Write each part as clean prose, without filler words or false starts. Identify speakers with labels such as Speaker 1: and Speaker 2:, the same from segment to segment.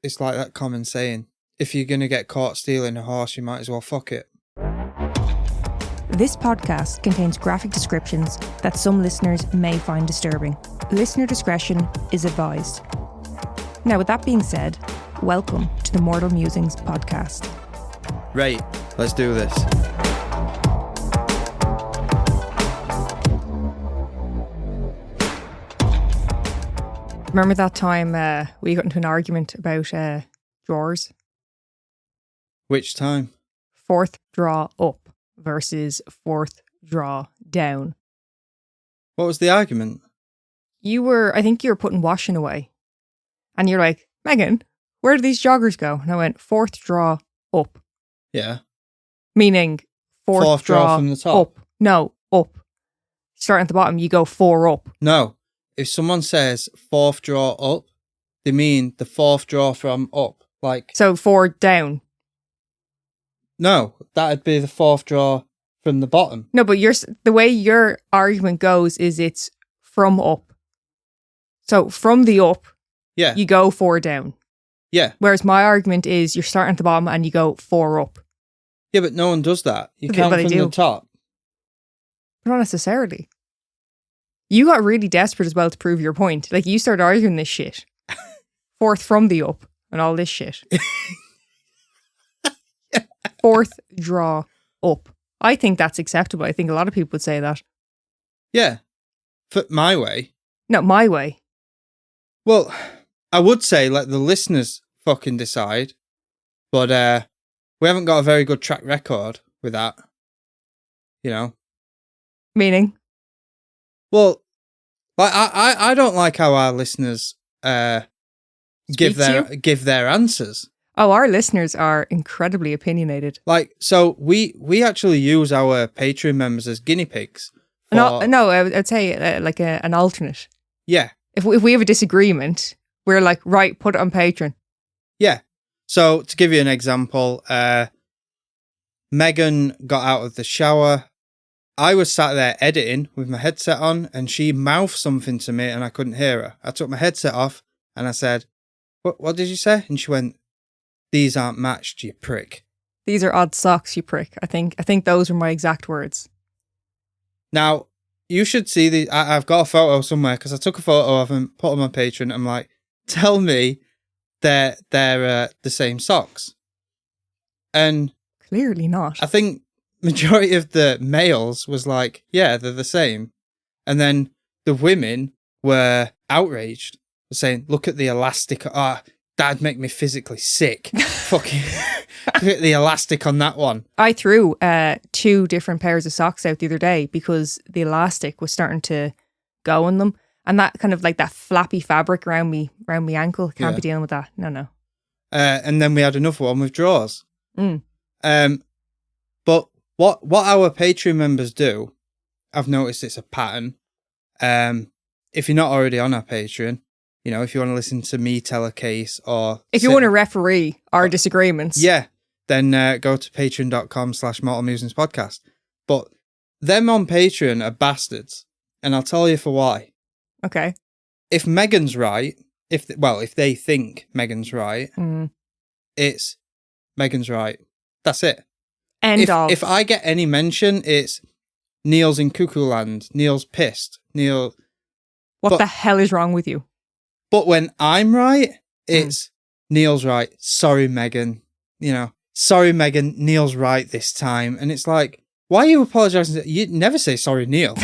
Speaker 1: it's like that common saying, if you're going to get caught stealing a horse, you might as well fuck it.
Speaker 2: This podcast contains graphic descriptions that some listeners may find disturbing. Listener discretion is advised. Now, with that being said, welcome to the Mortal Musings podcast.
Speaker 1: Right, let's do this.
Speaker 2: Remember that time we got into an argument about drawers?
Speaker 1: Which time?
Speaker 2: Fourth draw up versus fourth draw down.
Speaker 1: What was the argument?
Speaker 2: I think you were putting washing away. And you're like, Megan, where do these joggers go? And I went, fourth draw up.
Speaker 1: Yeah.
Speaker 2: Meaning fourth draw
Speaker 1: from the top?
Speaker 2: Up. No, up. Starting at the bottom, you go four up.
Speaker 1: No. If someone says fourth draw up, they mean the fourth draw from up. Like,
Speaker 2: so four down.
Speaker 1: no, that'd be the fourth draw from the bottom.
Speaker 2: No, but the way your argument goes is it's from up. So from the up,
Speaker 1: Yeah.
Speaker 2: you go four down.
Speaker 1: Yeah.
Speaker 2: Whereas my argument is you're starting at the bottom and you go four up.
Speaker 1: Yeah, but no one does that. You
Speaker 2: But
Speaker 1: count
Speaker 2: they
Speaker 1: from
Speaker 2: do.
Speaker 1: the top.
Speaker 2: But not necessarily. You got really desperate as well to prove your point. Like, you started arguing this shit. Fourth from the up and all this shit. Fourth draw up. I think that's acceptable. I think a lot of people would say that.
Speaker 1: Yeah. My way.
Speaker 2: No, my way.
Speaker 1: Well, I would say let the listeners fucking decide, but we haven't got a very good track record with that. You know?
Speaker 2: Meaning?
Speaker 1: Well, like I don't like how our listeners give their answers.
Speaker 2: Oh, our listeners are incredibly opinionated.
Speaker 1: Like, so we actually use our Patreon members as guinea pigs.
Speaker 2: No, I'd say like an alternate.
Speaker 1: Yeah.
Speaker 2: If we have a disagreement, we're like, right, put it on Patreon.
Speaker 1: Yeah. So to give you an example, Megan got out of the shower. I was sat there editing with my headset on and she mouthed something to me and I couldn't hear her. I took my headset off and I said, What did you say? And she went, "These aren't matched, you prick."
Speaker 2: These are odd socks, you prick. I think those were my exact words.
Speaker 1: Now, you should see the. I've got a photo somewhere because I took a photo of them, put them on Patreon. I'm like, tell me they're the same socks. And
Speaker 2: clearly not.
Speaker 1: I think majority of the males was like, yeah, they're the same. And then the women were outraged, saying, look at the elastic. That'd make me physically sick. Fucking look at the elastic on that one.
Speaker 2: I threw 2 different pairs of socks out the other day because the elastic was starting to go on them. And that kind of like that flappy fabric around me ankle. Can't be dealing with that. No.
Speaker 1: And then we had another one with drawers.
Speaker 2: Mm.
Speaker 1: But what our Patreon members do, I've noticed it's a pattern. If you're not already on our Patreon, you know, if you want to listen to me tell a case or...
Speaker 2: If you want to referee our disagreements.
Speaker 1: Yeah, then go to patreon.com/mortalmusingspodcast. But them on Patreon are bastards. And I'll tell you for why.
Speaker 2: Okay.
Speaker 1: If Megan's right, if they think Megan's right, it's Megan's right. That's it. If I get any mention, it's Neil's in cuckoo land. Neil's pissed.
Speaker 2: What the hell is wrong with you?
Speaker 1: But when I'm right, it's Neil's right. Sorry, Megan. You know, sorry, Megan. Neil's right this time. And it's like, why are you apologising? You never say sorry, Neil.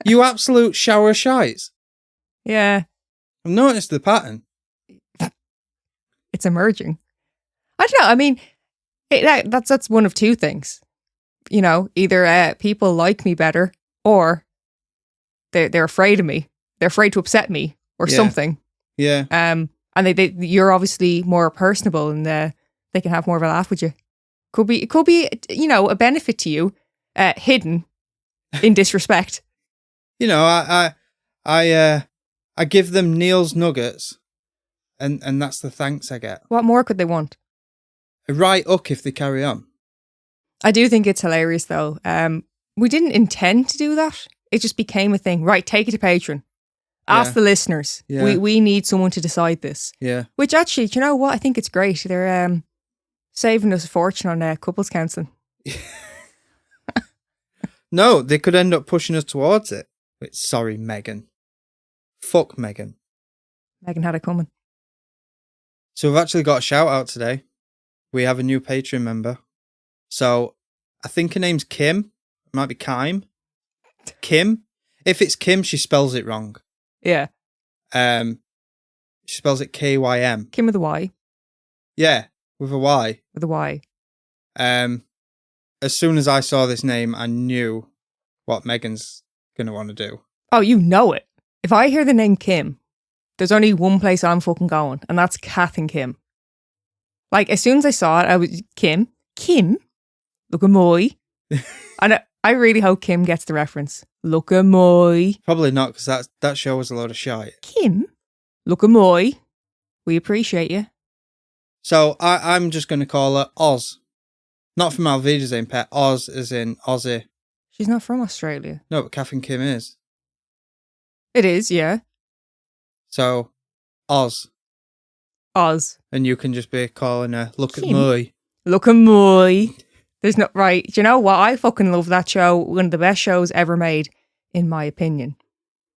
Speaker 1: You absolute shower shites.
Speaker 2: Yeah.
Speaker 1: I've noticed the pattern.
Speaker 2: It's emerging. I don't know. I mean, that's one of two things. You know, either people like me better or they're afraid of me. They're afraid to upset me or something.
Speaker 1: Yeah.
Speaker 2: And you're obviously more personable and they can have more of a laugh with you. It could be, you know, a benefit to you, hidden in disrespect.
Speaker 1: You know, I give them Neil's nuggets, and that's the thanks I get.
Speaker 2: What more could they want?
Speaker 1: A right hook if they carry on.
Speaker 2: I do think it's hilarious though. We didn't intend to do that. It just became a thing. Right, take it to Patreon. Ask the listeners.
Speaker 1: Yeah.
Speaker 2: We need someone to decide this.
Speaker 1: Yeah.
Speaker 2: Which actually, do you know what? I think it's great. They're saving us a fortune on couples counselling.
Speaker 1: No, they could end up pushing us towards it. Sorry, Megan. Fuck Megan.
Speaker 2: Megan had it coming.
Speaker 1: So we've actually got a shout out today. We have a new Patreon member. So I think her name's Kim. It might be Kime. Kim. If it's Kim, she spells it wrong.
Speaker 2: Yeah.
Speaker 1: She spells it K-Y-M.
Speaker 2: Kim with a Y.
Speaker 1: Yeah, with a Y.
Speaker 2: With a Y.
Speaker 1: As soon as I saw this name, I knew what Megan's going to want to do.
Speaker 2: Oh, you know it. If I hear the name Kim, there's only one place I'm fucking going, and that's Kath and Kim. Like, as soon as I saw it, I was, Kim, look at moi. And I really hope Kim gets the reference. Look at moi.
Speaker 1: Probably not, because that show was a load of shite.
Speaker 2: Kim, look at moi. We appreciate you.
Speaker 1: So I'm just going to call her Oz. Not from Alvida's in pet. Oz as in Aussie.
Speaker 2: She's not from Australia.
Speaker 1: No, but Kath and Kim is.
Speaker 2: It is, yeah.
Speaker 1: So, Oz.
Speaker 2: Oz.
Speaker 1: And you can just be calling her, look
Speaker 2: Kim.
Speaker 1: at moi.
Speaker 2: Look at moi. There's not, right. Do you know what? I fucking love that show. One of the best shows ever made, in my opinion.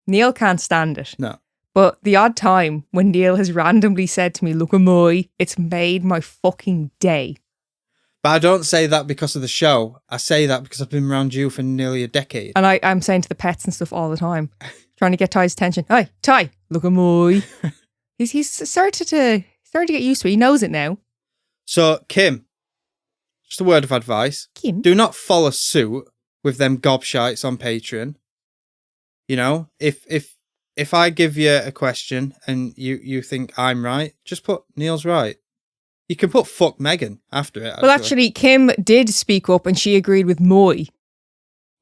Speaker 2: Neil can't stand it.
Speaker 1: No.
Speaker 2: But the odd time when Neil has randomly said to me, look at moi, it's made my fucking day.
Speaker 1: But I don't say that because of the show. I say that because I've been around you for nearly a decade.
Speaker 2: And I'm saying to the pets and stuff all the time, trying to get Ty's attention. Hey, Ty, look at moi. He's started to get used to it. He knows it now.
Speaker 1: So, Kim, just a word of advice.
Speaker 2: Kim?
Speaker 1: Do not follow suit with them gobshites on Patreon. You know, if I give you a question and you think I'm right, just put Neil's right. You can put fuck Megan after it.
Speaker 2: Well, actually, Kim did speak up and she agreed with moi.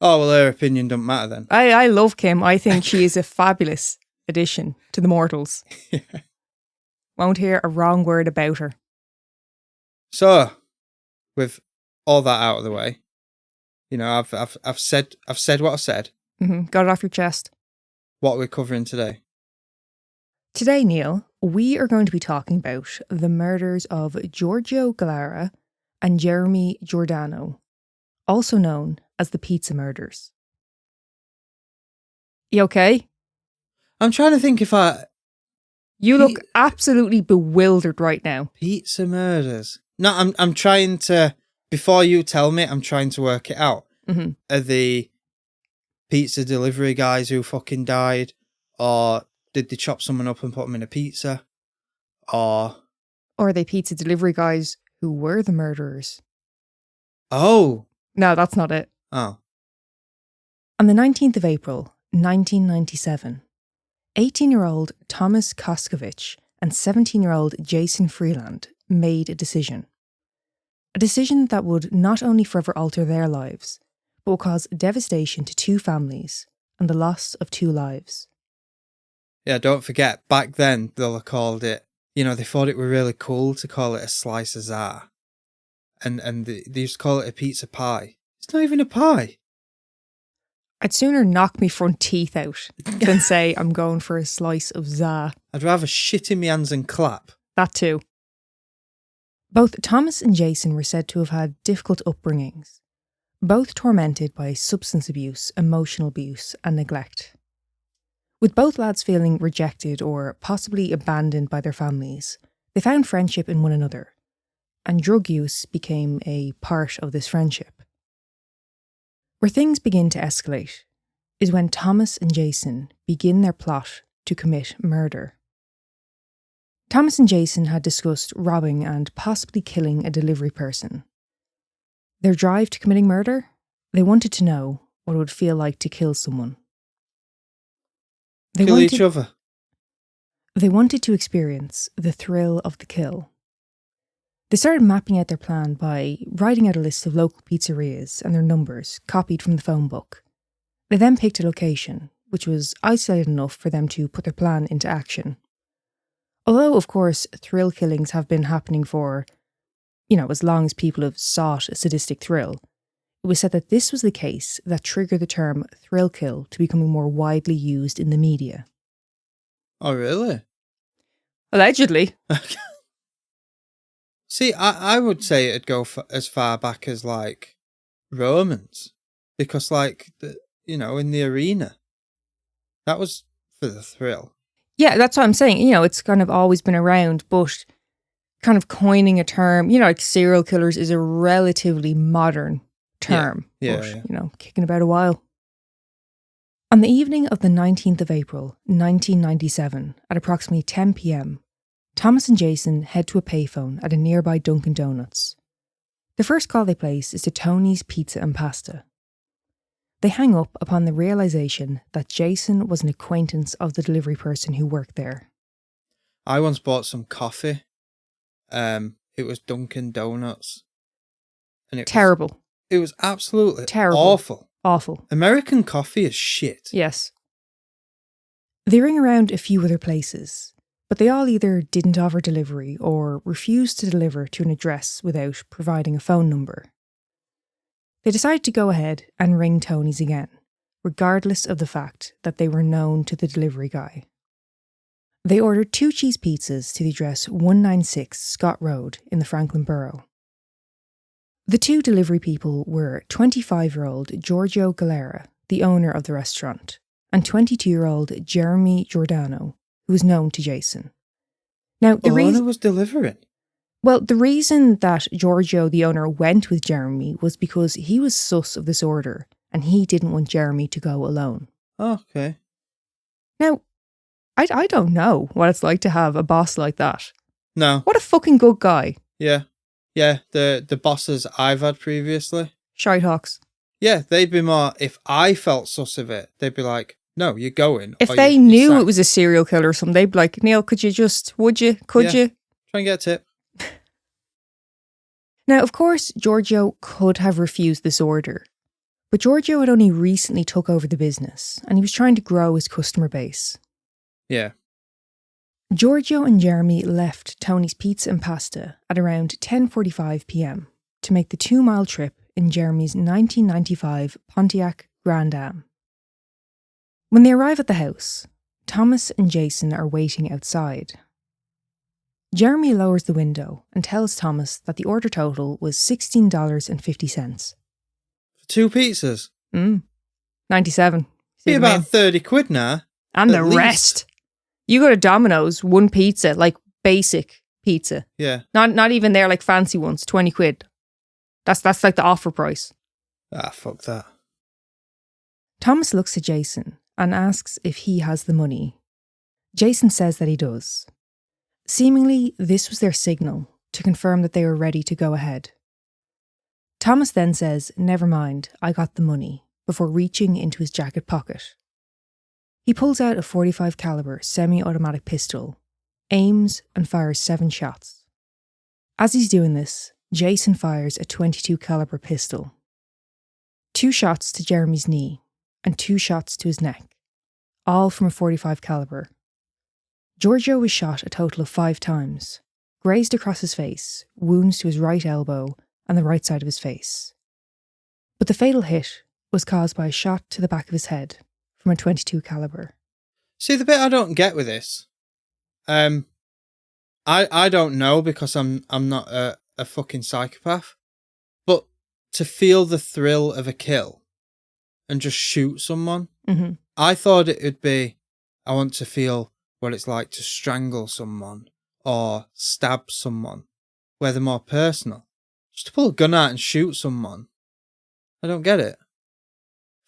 Speaker 1: Oh, well, her opinion don't matter then.
Speaker 2: I love Kim. I think she is a fabulous addition to the mortals.
Speaker 1: Yeah.
Speaker 2: Won't hear a wrong word about her.
Speaker 1: So, with all that out of the way, you know, I've said what I've said.
Speaker 2: Mm-hmm. Got it off your chest.
Speaker 1: What we're covering today.
Speaker 2: Today, Neil, we are going to be talking about the murders of Giorgio Gallara and Jeremy Giordano, also known as the pizza murders. You okay?
Speaker 1: I'm trying to think if
Speaker 2: You look absolutely bewildered right now.
Speaker 1: Pizza murders. No, I'm trying to, before you tell me, I'm trying to work it out.
Speaker 2: Mm-hmm.
Speaker 1: Are the pizza delivery guys who fucking died, or did they chop someone up and put them in a pizza? Or
Speaker 2: are they pizza delivery guys who were the murderers?
Speaker 1: Oh.
Speaker 2: No, that's not it.
Speaker 1: Oh.
Speaker 2: On the 19th of April, 1997, 18-year-old Thomas Koskovich and 17-year-old Jason Freeland made a decision. A decision that would not only forever alter their lives, but will cause devastation to two families and the loss of two lives.
Speaker 1: Yeah, don't forget, back then they'll have called it, you know, they thought it were really cool to call it a slice of czar. And they used to call it a pizza pie. It's not even a pie.
Speaker 2: I'd sooner knock me front teeth out than say I'm going for a slice of za.
Speaker 1: I'd rather shit in my hands and clap.
Speaker 2: That too. Both Thomas and Jason were said to have had difficult upbringings, both tormented by substance abuse, emotional abuse, and neglect. With both lads feeling rejected or possibly abandoned by their families, they found friendship in one another, and drug use became a part of this friendship. Where things begin to escalate is when Thomas and Jason begin their plot to commit murder. Thomas and Jason had discussed robbing and possibly killing a delivery person. Their drive to committing murder? They wanted to know what it would feel like to kill someone.
Speaker 1: Kill each other.
Speaker 2: They wanted to experience the thrill of the kill. They started mapping out their plan by writing out a list of local pizzerias and their numbers, copied from the phone book. They then picked a location, which was isolated enough for them to put their plan into action. Although, of course, thrill killings have been happening for, as long as people have sought a sadistic thrill, it was said that this was the case that triggered the term thrill kill to becoming more widely used in the media.
Speaker 1: Oh, really?
Speaker 2: Allegedly.
Speaker 1: See, I would say it'd go as far back as, like, Romans. Because, like, in the arena, that was for the thrill.
Speaker 2: Yeah, that's what I'm saying. It's kind of always been around, but kind of coining a term, like serial killers is a relatively modern term.
Speaker 1: Yeah.
Speaker 2: But, kicking about a while. On the evening of the 19th of April, 1997, at approximately 10 p.m, Thomas and Jason head to a payphone at a nearby Dunkin' Donuts. The first call they place is to Tony's Pizza and Pasta. They hang up upon the realisation that Jason was an acquaintance of the delivery person who worked there.
Speaker 1: I once bought some coffee. It was Dunkin' Donuts. And
Speaker 2: Terrible.
Speaker 1: It was absolutely
Speaker 2: terrible.
Speaker 1: Awful. American coffee is shit.
Speaker 2: Yes. They ring around a few other places, but they all either didn't offer delivery or refused to deliver to an address without providing a phone number. They decided to go ahead and ring Tony's again, regardless of the fact that they were known to the delivery guy. They ordered 2 cheese pizzas to the address 196 Scott Road in the Franklin Borough. The 2 delivery people were 25-year-old Giorgio Gallara, the owner of the restaurant, and 22-year-old Jeremy Giordano, who was known to Jason. Now, the
Speaker 1: owner was delivering?
Speaker 2: Well, the reason that Giorgio, the owner, went with Jeremy was because he was sus of this order and he didn't want Jeremy to go alone.
Speaker 1: Oh, okay.
Speaker 2: Now, I don't know what it's like to have a boss like that.
Speaker 1: No.
Speaker 2: What a fucking good guy.
Speaker 1: Yeah. Yeah, the bosses I've had previously.
Speaker 2: Shitehawks.
Speaker 1: Yeah, they'd be more, if I felt sus of it, they'd be like, no, you're going.
Speaker 2: If they knew it was a serial killer or something, they'd be like, Neil, could you? Could you?
Speaker 1: Try and get a tip.
Speaker 2: Now, of course, Giorgio could have refused this order, but Giorgio had only recently took over the business and he was trying to grow his customer base.
Speaker 1: Yeah.
Speaker 2: Giorgio and Jeremy left Tony's Pizza and Pasta at around 10:45 p.m. to make the 2-mile trip in Jeremy's 1995 Pontiac Grand Am. When they arrive at the house, Thomas and Jason are waiting outside. Jeremy lowers the window and tells Thomas that the order total was $16.50.
Speaker 1: For 2 pizzas?
Speaker 2: 97.
Speaker 1: Be about 30 quid now.
Speaker 2: And the rest. You go to Domino's, 1 pizza, like basic pizza.
Speaker 1: Yeah.
Speaker 2: Not even there like fancy ones, 20 quid. That's like the offer price.
Speaker 1: Ah, fuck that.
Speaker 2: Thomas looks at Jason and asks if he has the money. Jason says that he does. Seemingly, this was their signal to confirm that they were ready to go ahead. Thomas then says, "Never mind, I got the money," before reaching into his jacket pocket. He pulls out a .45 caliber semi-automatic pistol, aims and fires 7 shots. As he's doing this, Jason fires a .22 caliber pistol. 2 shots to Jeremy's knee and 2 shots to his neck, all from a .45 caliber. Giorgio was shot a total of 5 times, grazed across his face, wounds to his right elbow and the right side of his face. But the fatal hit was caused by a shot to the back of his head from a .22 caliber.
Speaker 1: See, the bit I don't get with this, I don't know because I'm not a fucking psychopath, but to feel the thrill of a kill and just shoot someone, I thought it would be, I want to feel what it's like to strangle someone or stab someone, where they're more personal. Just to pull a gun out and shoot someone, I don't get it.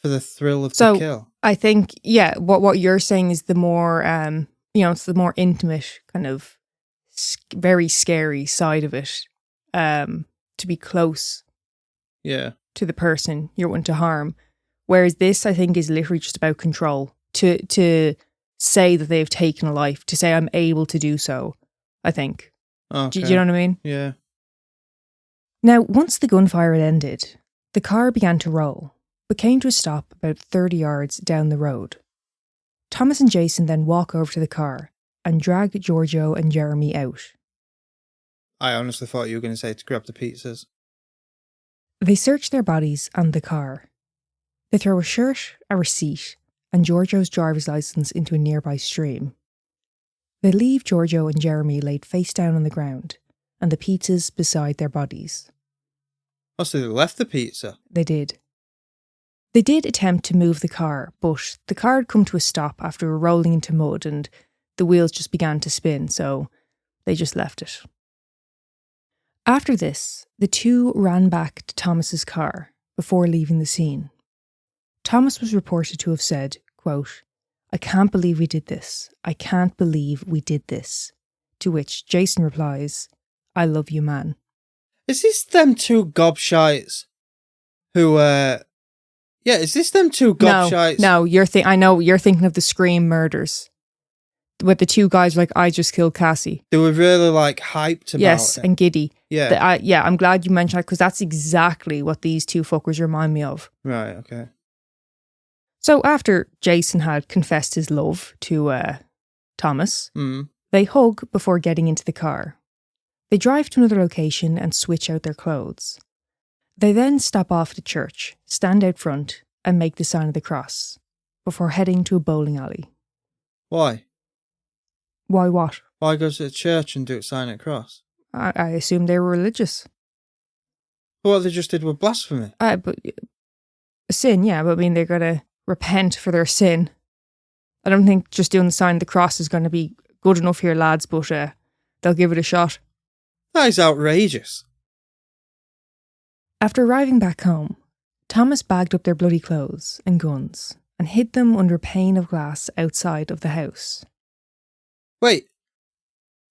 Speaker 1: For the thrill of the kill.
Speaker 2: I think, yeah, what you're saying is the more, it's the more intimate, kind of very scary side of it, to be close to the person you're wanting to harm. Whereas this, I think, is literally just about control. To say that they've taken a life, to say I'm able to do so, I think.
Speaker 1: Okay.
Speaker 2: Do you know what I mean?
Speaker 1: Yeah.
Speaker 2: Now, once the gunfire had ended, the car began to roll, but came to a stop about 30 yards down the road. Thomas and Jason then walk over to the car and drag Giorgio and Jeremy out.
Speaker 1: I honestly thought you were going to say to grab the pizzas.
Speaker 2: They search their bodies and the car. They throw a shirt, a receipt, and Giorgio's driver's license into a nearby stream. They leave Giorgio and Jeremy laid face down on the ground, and the pizzas beside their bodies.
Speaker 1: Oh, so they left the pizza?
Speaker 2: They did. They did attempt to move the car, but the car had come to a stop after rolling into mud and the wheels just began to spin, so they just left it. After this, the two ran back to Thomas's car before leaving the scene. Thomas was reported to have said, quote, "I can't believe we did this. I can't believe we did this." To which Jason replies, "I love you, man."
Speaker 1: Is this them two gobshites who, yeah, is this them two gobshites?
Speaker 2: No, I know, you're thinking of the Scream murders. With the two guys like, "I just killed Cassie."
Speaker 1: They were really like hyped about
Speaker 2: yes,
Speaker 1: it.
Speaker 2: and giddy.
Speaker 1: Yeah.
Speaker 2: I'm glad you mentioned that because that's exactly what these two fuckers remind me of.
Speaker 1: Right, okay.
Speaker 2: So after Jason had confessed his love to Thomas, they hug before getting into the car. They drive to another location and switch out their clothes. They then stop off at the church, stand out front, and make the sign of the cross, before heading to a bowling alley.
Speaker 1: Why?
Speaker 2: Why what?
Speaker 1: Why go to the church and do it sign at cross?
Speaker 2: I assume they were religious.
Speaker 1: What they just did with blasphemy?
Speaker 2: But a sin, yeah, but I mean, they're going to repent for their sin. I don't think just doing the sign of the cross is going to be good enough here, lads, but they'll give it a shot.
Speaker 1: That is outrageous.
Speaker 2: After arriving back home, Thomas bagged up their bloody clothes and guns and hid them under a pane of glass outside of the house.
Speaker 1: Wait,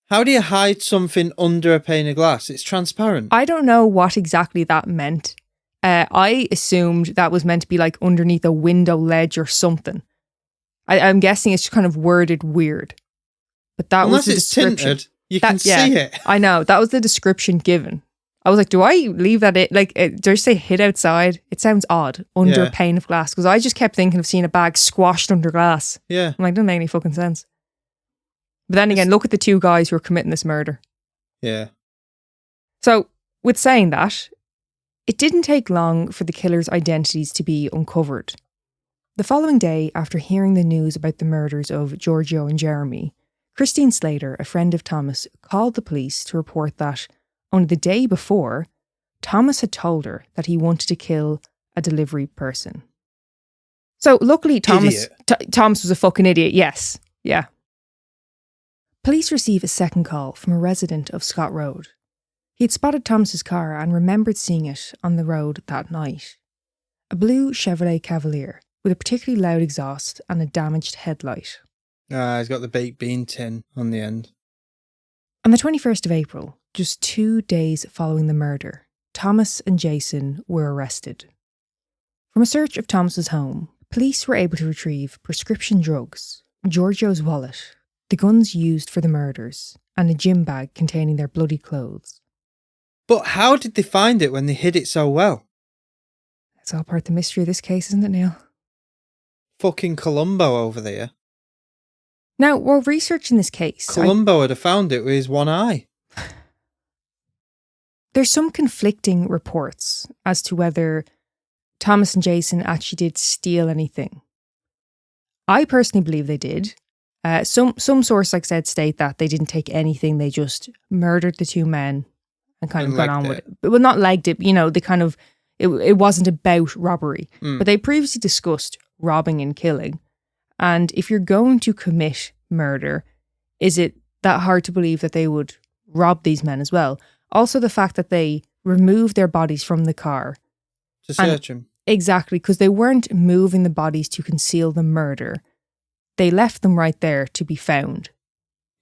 Speaker 1: how do you hide something under a pane of glass? It's transparent.
Speaker 2: I don't know what exactly that meant. I assumed that was meant to be like underneath a window ledge or something. I'm guessing it's kind of worded weird. But that
Speaker 1: Unless
Speaker 2: was the
Speaker 1: it's
Speaker 2: description.
Speaker 1: tinted, you can see it.
Speaker 2: I know, that was the description given. I was like, do I leave that in? Like, do I say hid outside? It sounds odd, under a pane of glass. Because I just kept thinking of seeing a bag squashed under glass.
Speaker 1: Yeah.
Speaker 2: I'm like, doesn't make any fucking sense. But then again, look at the two guys who are committing this murder.
Speaker 1: Yeah.
Speaker 2: So, with saying that, it didn't take long for the killers' identities to be uncovered. The following day, after hearing the news about the murders of Giorgio and Jeremy, Christine Slater, a friend of Thomas, called the police to report that only the day before, Thomas had told her that he wanted to kill a delivery person. So luckily, Thomas was a fucking idiot, yes. Yeah. Police receive a second call from a resident of Scott Road. He had spotted Thomas's car and remembered seeing it on the road that night. A blue Chevrolet Cavalier with a particularly loud exhaust and a damaged headlight.
Speaker 1: He's got the baked bean tin on the end.
Speaker 2: On the 21st of April, just 2 days following the murder, Thomas and Jason were arrested. From a search of Thomas's home, police were able to retrieve prescription drugs, Giorgio's wallet, the guns used for the murders, and a gym bag containing their bloody clothes.
Speaker 1: But how did they find it when they hid it so well?
Speaker 2: It's all part of the mystery of this case, isn't it, Neil?
Speaker 1: Fucking Columbo over there.
Speaker 2: Now, while researching this case...
Speaker 1: Columbo would have found it with his one eye.
Speaker 2: There's some conflicting reports as to whether Thomas and Jason actually did steal anything. I personally believe they did. Some source, like I said, state that they didn't take anything. They just murdered the two men and kind of got on with it. Well, not legged it, you know, they kind of... It wasn't about robbery. But they previously discussed robbing and killing. And if you're going to commit murder, is it that hard to believe that they would rob these men as well? Also, the fact that they removed their bodies from the car.
Speaker 1: To search them.
Speaker 2: Exactly, because they weren't moving the bodies to conceal the murder. They left them right there to be found.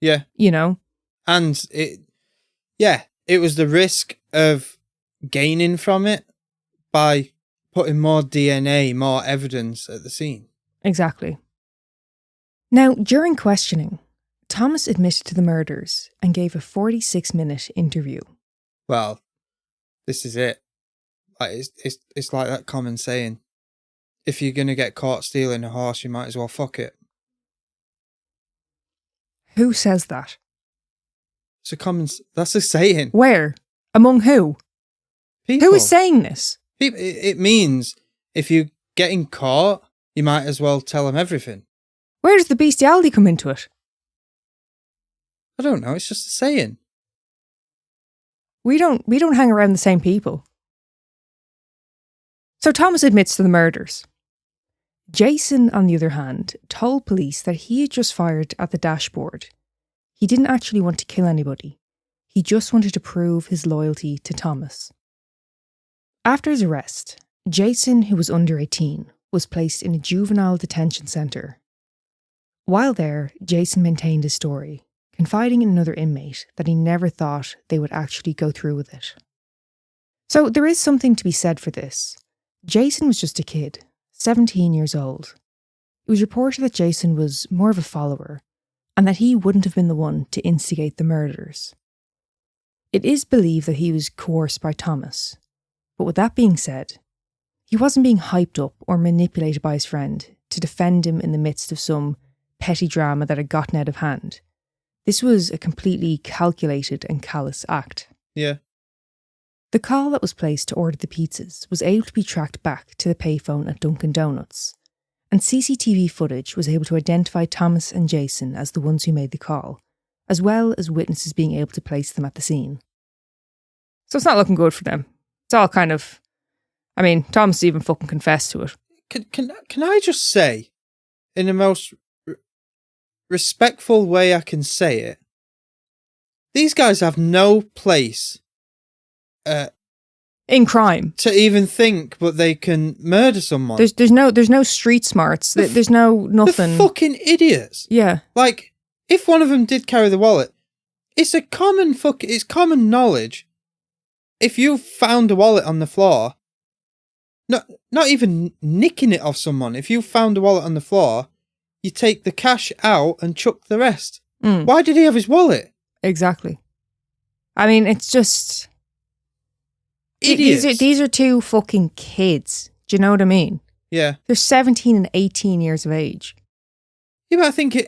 Speaker 1: Yeah.
Speaker 2: You know?
Speaker 1: And it was the risk of gaining from it by putting more DNA, more evidence at the scene.
Speaker 2: Exactly. Now, during questioning, Thomas admitted to the murders and gave a 46-minute interview.
Speaker 1: Well, this is it. Like it's like that common saying: if you're gonna get caught stealing a horse, you might as well fuck it.
Speaker 2: Who says that?
Speaker 1: That's a saying.
Speaker 2: Where? Among who?
Speaker 1: People.
Speaker 2: Who is saying this?
Speaker 1: It means if you're getting caught, you might as well tell them everything.
Speaker 2: Where does the bestiality come into it?
Speaker 1: I don't know. It's just a saying.
Speaker 2: We don't hang around the same people. So Thomas admits to the murders. Jason, on the other hand, told police that he had just fired at the dashboard. He didn't actually want to kill anybody. He just wanted to prove his loyalty to Thomas. After his arrest, Jason, who was under 18, was placed in a juvenile detention centre. While there, Jason maintained his story, confiding in another inmate that he never thought they would actually go through with it. So there is something to be said for this. Jason was just a kid, 17 years old. It was reported that Jason was more of a follower, and that he wouldn't have been the one to instigate the murders. It is believed that he was coerced by Thomas, but with that being said, he wasn't being hyped up or manipulated by his friend to defend him in the midst of some petty drama that had gotten out of hand. This was a completely calculated and callous act.
Speaker 1: Yeah.
Speaker 2: The call that was placed to order the pizzas was able to be tracked back to the payphone at Dunkin' Donuts, and CCTV footage was able to identify Thomas and Jason as the ones who made the call, as well as witnesses being able to place them at the scene. So it's not looking good for them. It's all kind of... I mean, Thomas even fucking confessed to it.
Speaker 1: Can I just say, in the most respectful way I can say it, these guys have no place
Speaker 2: in crime
Speaker 1: to even think, but they can murder someone.
Speaker 2: There's no street smarts. There's no nothing.
Speaker 1: They're fucking idiots.
Speaker 2: Yeah.
Speaker 1: Like, if one of them did carry the wallet, it's common knowledge. If you found a wallet on the floor, not even nicking it off someone, if you found a wallet on the floor, you take the cash out and chuck the rest. Why did he have his wallet?
Speaker 2: Exactly. I mean, it's just...
Speaker 1: Idiots.
Speaker 2: These are two fucking kids. Do you know what I mean?
Speaker 1: Yeah.
Speaker 2: They're 17 and 18 years of age.
Speaker 1: Yeah, but I think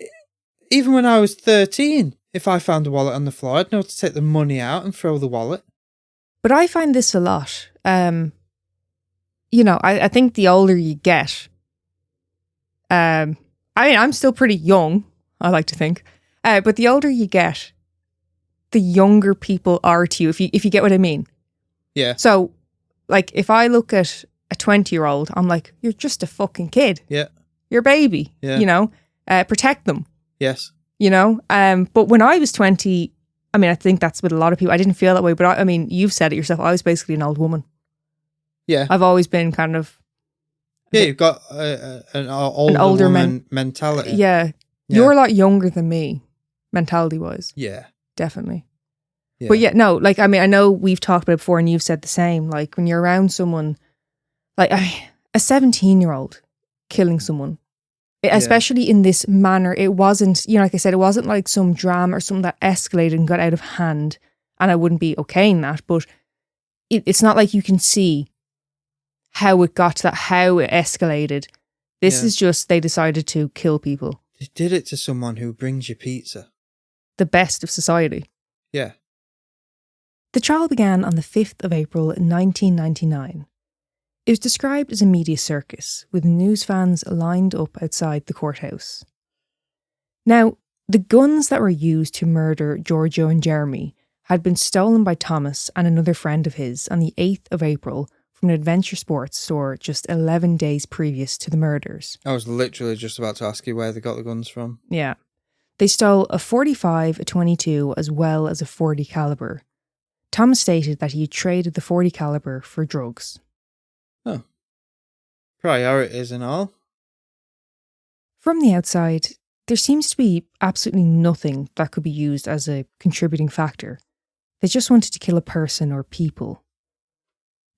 Speaker 1: even when I was 13, if I found a wallet on the floor, I'd know to take the money out and throw the wallet.
Speaker 2: But I find this a lot. I think the older you get, I mean, I'm still pretty young, I like to think, but the older you get, the younger people are to you, if you get what I mean.
Speaker 1: Yeah.
Speaker 2: So, like, if I look at a 20-year-old, I'm like, you're just a fucking kid.
Speaker 1: Yeah.
Speaker 2: You're a baby.
Speaker 1: Yeah.
Speaker 2: Protect them.
Speaker 1: Yes.
Speaker 2: But when I was 20, I mean, I think that's with a lot of people. I didn't feel that way, but I mean, you've said it yourself. I was basically an old woman.
Speaker 1: Yeah.
Speaker 2: I've always been kind of...
Speaker 1: Yeah, you've got an older woman mentality.
Speaker 2: Yeah. You're a lot younger than me, mentality-wise.
Speaker 1: Yeah.
Speaker 2: Definitely.
Speaker 1: Yeah.
Speaker 2: But yeah, no, like, I mean, I know we've talked about it before and you've said the same. Like, when you're around someone, like a 17-year-old killing someone, especially in this manner, it wasn't, like I said, it wasn't like some drama or something that escalated and got out of hand. And I wouldn't be okaying that, but it's not like you can see how it got to that, how it escalated. This is just, they decided to kill people.
Speaker 1: They did it to someone who brings you pizza.
Speaker 2: The best of society.
Speaker 1: Yeah.
Speaker 2: The trial began on the 5th of April 1999. It was described as a media circus, with news fans lined up outside the courthouse. Now, the guns that were used to murder Giorgio and Jeremy had been stolen by Thomas and another friend of his on the 8th of April from an adventure sports store just 11 days previous to the murders.
Speaker 1: I was literally just about to ask you where they got the guns from.
Speaker 2: Yeah. They stole a .45, a .22, as well as a .40 caliber. Thomas stated that he had traded the .40 caliber for drugs.
Speaker 1: Oh. Priorities and all.
Speaker 2: From the outside, there seems to be absolutely nothing that could be used as a contributing factor. They just wanted to kill a person or people.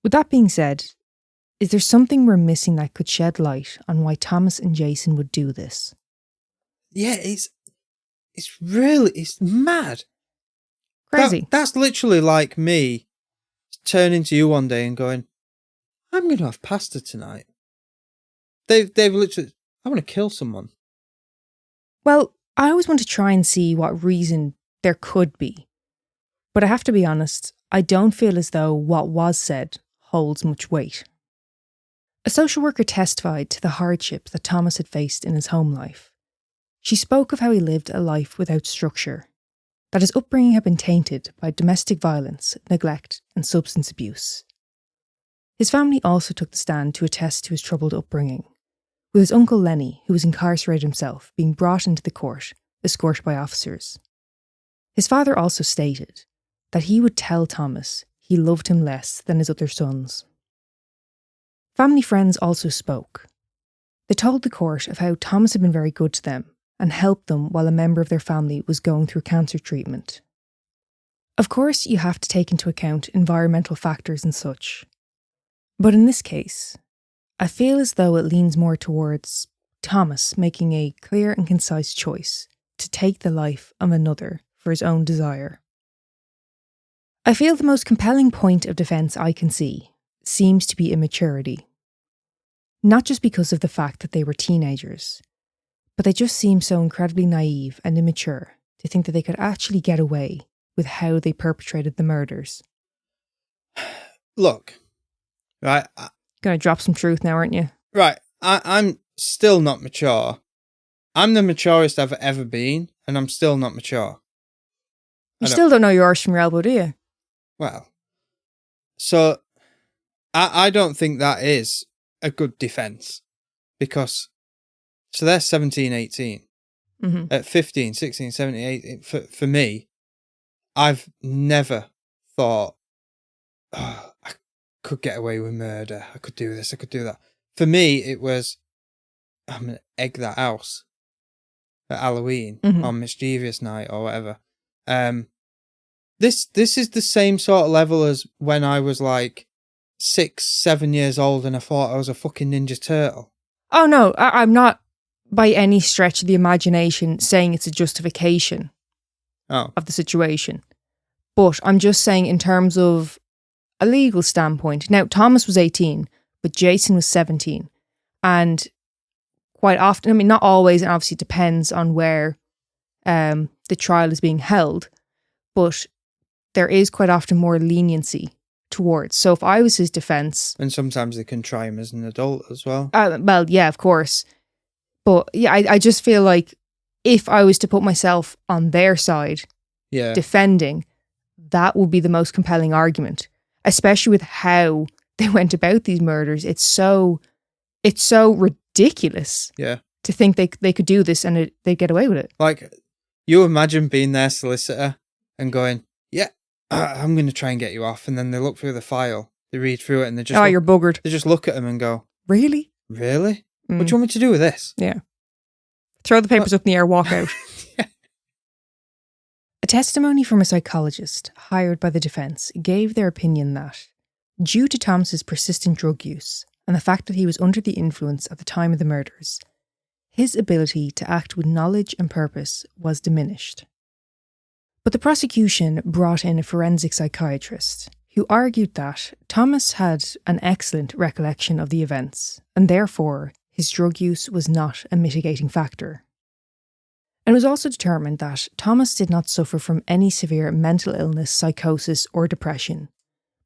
Speaker 2: With that being said, is there something we're missing that could shed light on why Thomas and Jason would do this?
Speaker 1: Yeah, it's mad.
Speaker 2: Crazy.
Speaker 1: That's literally like me turning to you one day and going, I'm going to have pasta tonight. They've literally, I want to kill someone.
Speaker 2: Well, I always want to try and see what reason there could be. But I have to be honest, I don't feel as though what was said holds much weight. A social worker testified to the hardships that Thomas had faced in his home life. She spoke of how he lived a life without structure, that his upbringing had been tainted by domestic violence, neglect, and substance abuse. His family also took the stand to attest to his troubled upbringing, with his uncle Lenny, who was incarcerated himself, being brought into the court, escorted by officers. His father also stated that he would tell Thomas he loved him less than his other sons. Family friends also spoke. They told the court of how Thomas had been very good to them and helped them while a member of their family was going through cancer treatment. Of course, you have to take into account environmental factors and such. But in this case, I feel as though it leans more towards Thomas making a clear and concise choice to take the life of another for his own desire. I feel the most compelling point of defence I can see seems to be immaturity. Not just because of the fact that they were teenagers, but they just seem so incredibly naive and immature to think that they could actually get away with how they perpetrated the murders.
Speaker 1: Look, right.
Speaker 2: Gonna drop some truth now, aren't you?
Speaker 1: Right. I'm still not mature. I'm the maturest I've ever been, and I'm still not mature.
Speaker 2: You still don't know your arse from your elbow, do you?
Speaker 1: Well, so I don't think that is a good defence, because so they're 17, 18.
Speaker 2: Mm-hmm.
Speaker 1: At 15, 16, 17, 18, for me, I've never thought, oh, I could get away with murder. I could do this, I could do that. For me, it was, I'm going to egg that house at Halloween on Mischievous Night or whatever. This is the same sort of level as when I was like 6, 7 years old and I thought I was a fucking Ninja Turtle.
Speaker 2: Oh no, I'm not by any stretch of the imagination saying it's a justification of the situation. But I'm just saying in terms of a legal standpoint. Now, Thomas was 18, but Jason was 17. And quite often, I mean, not always, and obviously it depends on where the trial is being held, but there is quite often more leniency towards. So if I was his defence...
Speaker 1: And sometimes they can try him as an adult as well.
Speaker 2: Well, yeah, of course. But yeah, I just feel like if I was to put myself on their side, defending, that would be the most compelling argument, especially with how they went about these murders. It's so ridiculous to think they could do this and they'd get away with it.
Speaker 1: Like, you imagine being their solicitor and going, yeah, I'm going to try and get you off. And then they look through the file, they read through it and they just...
Speaker 2: you're buggered.
Speaker 1: They just look at them and go,
Speaker 2: Really?
Speaker 1: Really? What do you want me to do with this?
Speaker 2: Yeah. Throw the papers up in the air, walk out.
Speaker 1: Yeah.
Speaker 2: A testimony from a psychologist hired by the defence gave their opinion that, due to Thomas's persistent drug use and the fact that he was under the influence at the time of the murders, his ability to act with knowledge and purpose was diminished. But the prosecution brought in a forensic psychiatrist who argued that Thomas had an excellent recollection of the events and therefore his drug use was not a mitigating factor. And it was also determined that Thomas did not suffer from any severe mental illness, psychosis, or depression,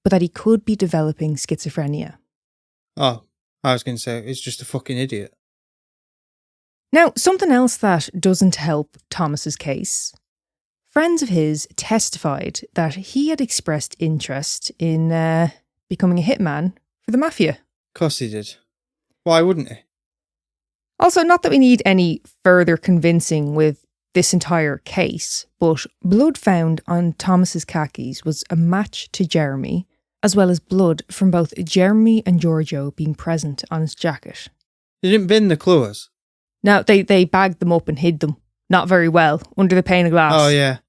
Speaker 2: but that he could be developing schizophrenia.
Speaker 1: Oh, I was going to say, he's just a fucking idiot.
Speaker 2: Now, something else that doesn't help Thomas's case. Friends of his testified that he had expressed interest in becoming a hitman for the mafia.
Speaker 1: Of course he did. Why wouldn't he?
Speaker 2: Also, not that we need any further convincing with this entire case, but blood found on Thomas's khakis was a match to Jeremy, as well as blood from both Jeremy and Giorgio being present on his jacket.
Speaker 1: They didn't bin the clues?
Speaker 2: No, they bagged them up and hid them. Not very well, under the pane of glass.
Speaker 1: Oh, yeah.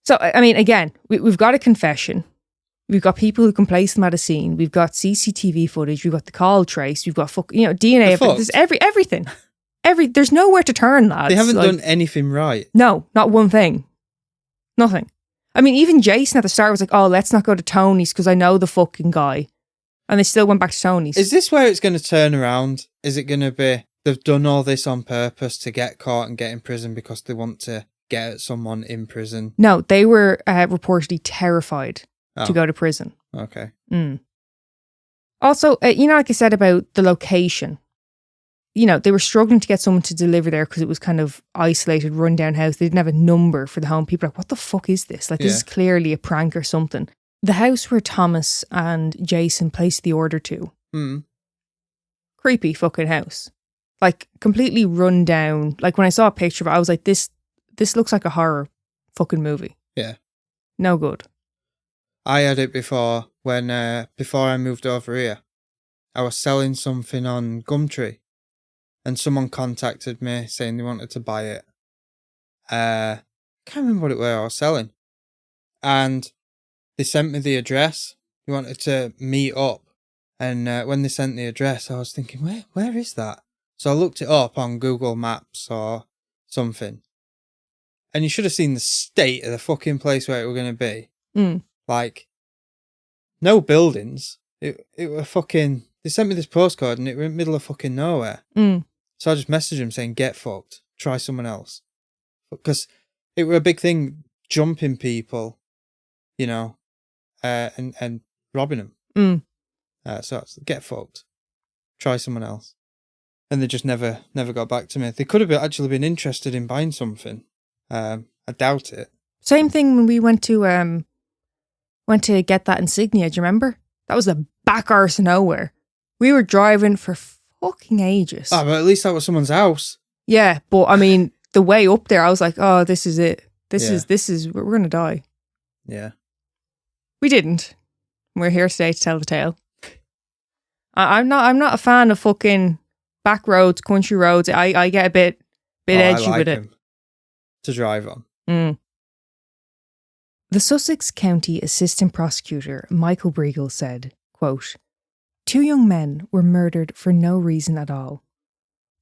Speaker 2: So, I mean, again, we've got a confession. We've got people who can place them at a scene. We've got CCTV footage. We've got the call trace. We've got DNA evidence. There's everything. There's nowhere to turn, lads.
Speaker 1: They haven't done anything right.
Speaker 2: No, not one thing. Nothing. I mean, even Jason at the start was like, oh, let's not go to Tony's because I know the fucking guy. And they still went back to Tony's.
Speaker 1: Is this where it's going to turn around? Is it going to be, they've done all this on purpose to get caught and get in prison because they want to get at someone in prison?
Speaker 2: No, they were reportedly terrified to go to prison.
Speaker 1: Okay.
Speaker 2: Also, like I said about the location, they were struggling to get someone to deliver there because it was kind of isolated, rundown house. They didn't have a number for the home. People were like, what the fuck is this? Like, this is clearly a prank or something. The house where Thomas and Jason placed the order to. Creepy fucking house. Like, completely run down. Like, when I saw a picture of it, I was like, this looks like a horror fucking movie.
Speaker 1: Yeah.
Speaker 2: No good.
Speaker 1: I had it before before I moved over here. I was selling something on Gumtree and someone contacted me saying they wanted to buy it. Can't remember what it was I was selling. And they sent me the address. They wanted to meet up. And when they sent the address, I was thinking, where is that? So I looked it up on Google Maps or something. And you should have seen the state of the fucking place where it were going to be. Like, no buildings. It were fucking... They sent me this postcode and it were in the middle of fucking nowhere. So I just messaged them saying, get fucked. Try someone else. Because it were a big thing, jumping people, and robbing them. So it's, get fucked. Try someone else. And they just never got back to me. They could have actually been interested in buying something. I doubt it.
Speaker 2: Same thing when we went to get that insignia. Do you remember? That was the back arse of nowhere. We were driving for fucking ages.
Speaker 1: Oh, but at least that was someone's house.
Speaker 2: Yeah, but I mean, the way up there, I was like, oh, this is it. This is we're gonna die.
Speaker 1: Yeah.
Speaker 2: We didn't. We're here today to tell the tale. I'm not a fan of fucking back roads, country roads. I get a bit edgy with it.
Speaker 1: To drive on.
Speaker 2: The Sussex County Assistant Prosecutor, Michael Briegel, said, quote, 2 young men were murdered for no reason at all.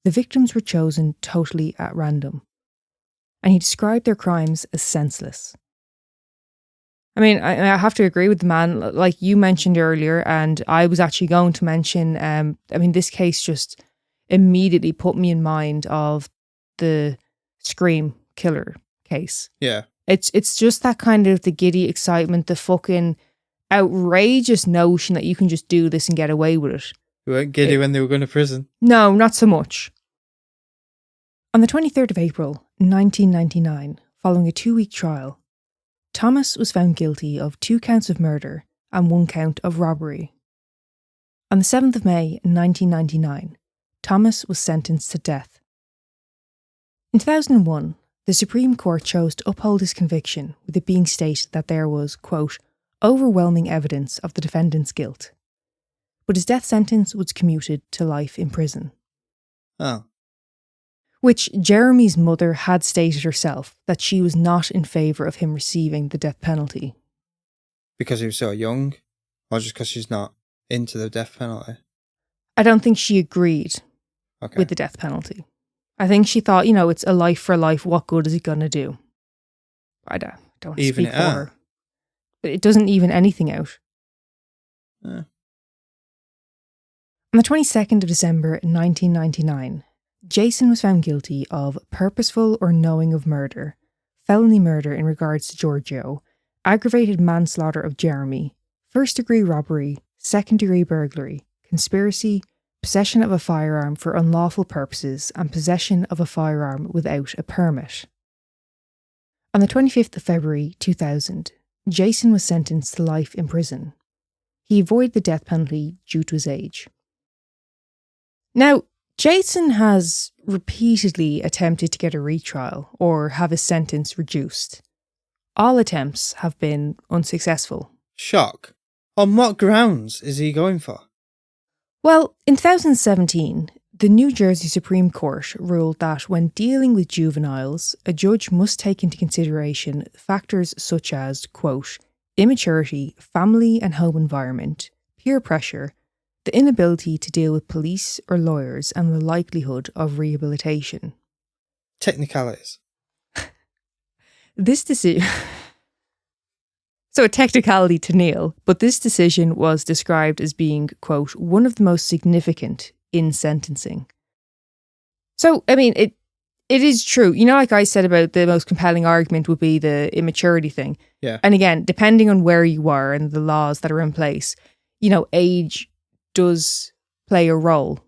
Speaker 2: The victims were chosen totally at random. And he described their crimes as senseless. I mean, I have to agree with the man, like you mentioned earlier, and I was actually going to mention, this case just immediately put me in mind of the Scream killer case.
Speaker 1: Yeah.
Speaker 2: It's just that kind of the giddy excitement, the fucking outrageous notion that you can just do this and get away with it.
Speaker 1: You weren't giddy when they were going to prison?
Speaker 2: No, not so much. On the 23rd of April, 1999, following a 2-week trial, Thomas was found guilty of 2 counts of murder and 1 count of robbery. On the 7th of May, 1999, Thomas was sentenced to death. In 2001, the Supreme Court chose to uphold his conviction, with it being stated that there was, quote, overwhelming evidence of the defendant's guilt. But his death sentence was commuted to life in prison.
Speaker 1: Oh.
Speaker 2: Which Jeremy's mother had stated herself that she was not in favour of him receiving the death penalty.
Speaker 1: Because he was so young? Or just because she's not into the death penalty?
Speaker 2: I don't think she agreed with the death penalty. I think she thought, it's a life for life. What good is it going to do? I don't want to speak for her. But it doesn't even anything out. On the 22nd of December 1999, Jason was found guilty of purposeful or knowing of murder, felony murder in regards to Giorgio, aggravated manslaughter of Jeremy, first-degree robbery, second-degree burglary, conspiracy, possession of a firearm for unlawful purposes, and possession of a firearm without a permit. On the 25th of February 2000, Jason was sentenced to life in prison. He avoided the death penalty due to his age. Now, Jason has repeatedly attempted to get a retrial or have his sentence reduced. All attempts have been unsuccessful.
Speaker 1: Shock. On what grounds is he going for?
Speaker 2: Well, in 2017, the New Jersey Supreme Court ruled that when dealing with juveniles, a judge must take into consideration factors such as, quote, immaturity, family and home environment, peer pressure, the inability to deal with police or lawyers, and the likelihood of rehabilitation.
Speaker 1: Technicalities.
Speaker 2: This decision... So a technicality to Neil, but this decision was described as being, quote, one of the most significant in sentencing. So, I mean, it is true. Like I said about the most compelling argument would be the immaturity thing.
Speaker 1: Yeah.
Speaker 2: And again, depending on where you are and the laws that are in place, age does play a role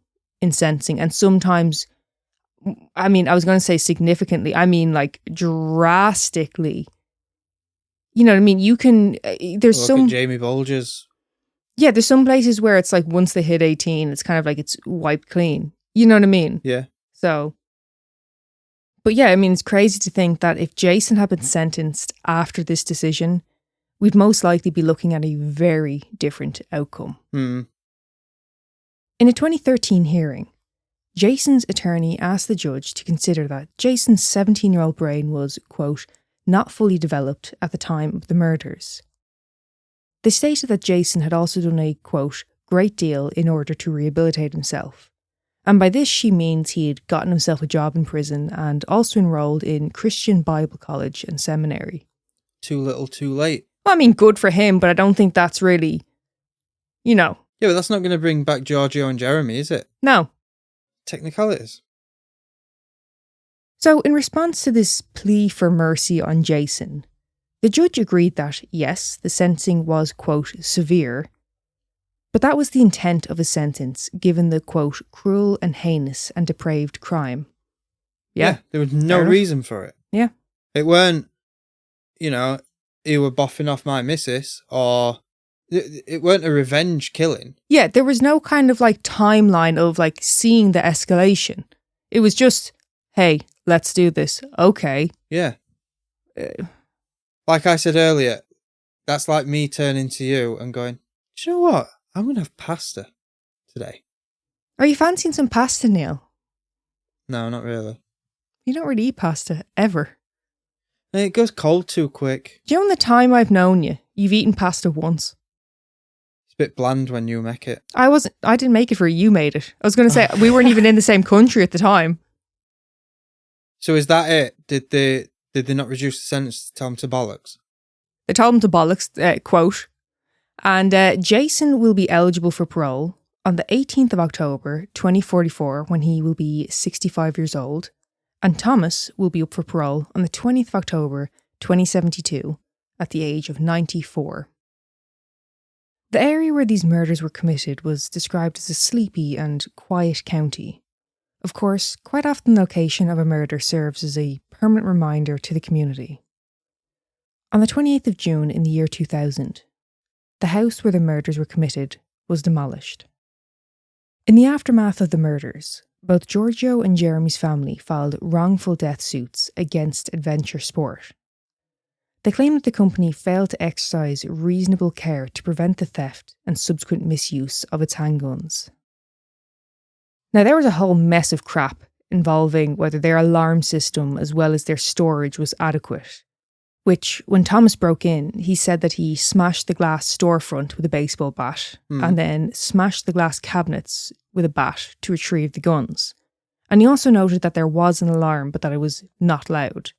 Speaker 2: in sentencing, and sometimes, I mean, I was going to say significantly, I mean like drastically. You know what I mean? You can, there's
Speaker 1: Look
Speaker 2: some...
Speaker 1: at Jamie Bolger's.
Speaker 2: Yeah, there's some places where it's like once they hit 18, it's kind of like it's wiped clean. You know what I mean?
Speaker 1: Yeah.
Speaker 2: So, but yeah, I mean, it's crazy to think that if Jason had been sentenced after this decision, we'd most likely be looking at a very different outcome.
Speaker 1: Mm.
Speaker 2: In a 2013 hearing, Jason's attorney asked the judge to consider that Jason's 17-year-old brain was, quote, not fully developed at the time of the murders. They stated that Jason had also done a, quote, great deal in order to rehabilitate himself. And by this she means he had gotten himself a job in prison and also enrolled in Christian Bible College and Seminary.
Speaker 1: Too little, too late.
Speaker 2: Well, I mean, good for him, but I don't think that's really, you know.
Speaker 1: Yeah, but that's not going to bring back Giorgio and Jeremy, is it?
Speaker 2: No.
Speaker 1: Technicalities.
Speaker 2: So in response to this plea for mercy on Jason, the judge agreed that, yes, the sentencing was, quote, severe, but that was the intent of his sentence, given the, quote, cruel and heinous and depraved crime. Yeah,
Speaker 1: there was no reason for it.
Speaker 2: Yeah.
Speaker 1: It weren't, you know, you were boffing off my missus, or it weren't a revenge killing.
Speaker 2: Yeah, there was no kind of like timeline of like seeing the escalation. It was just, hey, let's do this. Okay.
Speaker 1: Yeah. Like I said earlier, that's like me turning to you and going, do you know what? I'm going to have pasta today.
Speaker 2: Are you fancying some pasta, Neil?
Speaker 1: No, not really.
Speaker 2: You don't really eat pasta, ever.
Speaker 1: It goes cold too quick.
Speaker 2: Do you know in the time I've known you, you've eaten pasta once?
Speaker 1: It's a bit bland when you make it.
Speaker 2: I didn't make it for you made it. I was going to say, we weren't even in the same country at the time.
Speaker 1: So is that it? Did they not reduce the sentence to tell him to bollocks?
Speaker 2: They told him to bollocks, quote, and Jason will be eligible for parole on the 18th of October 2044 when he will be 65 years old, and Thomas will be up for parole on the 20th of October 2072 at the age of 94. The area where these murders were committed was described as a sleepy and quiet county. Of course, quite often the location of a murder serves as a permanent reminder to the community. On the 28th of June in the year 2000, the house where the murders were committed was demolished. In the aftermath of the murders, both Giorgio and Jeremy's family filed wrongful death suits against Adventure Sport. They claimed that the company failed to exercise reasonable care to prevent the theft and subsequent misuse of its handguns. Now, there was a whole mess of crap involving whether their alarm system as well as their storage was adequate, which, when Thomas broke in, he said that he smashed the glass storefront with a baseball bat and then smashed the glass cabinets with a bat to retrieve the guns. And he also noted that there was an alarm, but that it was not loud.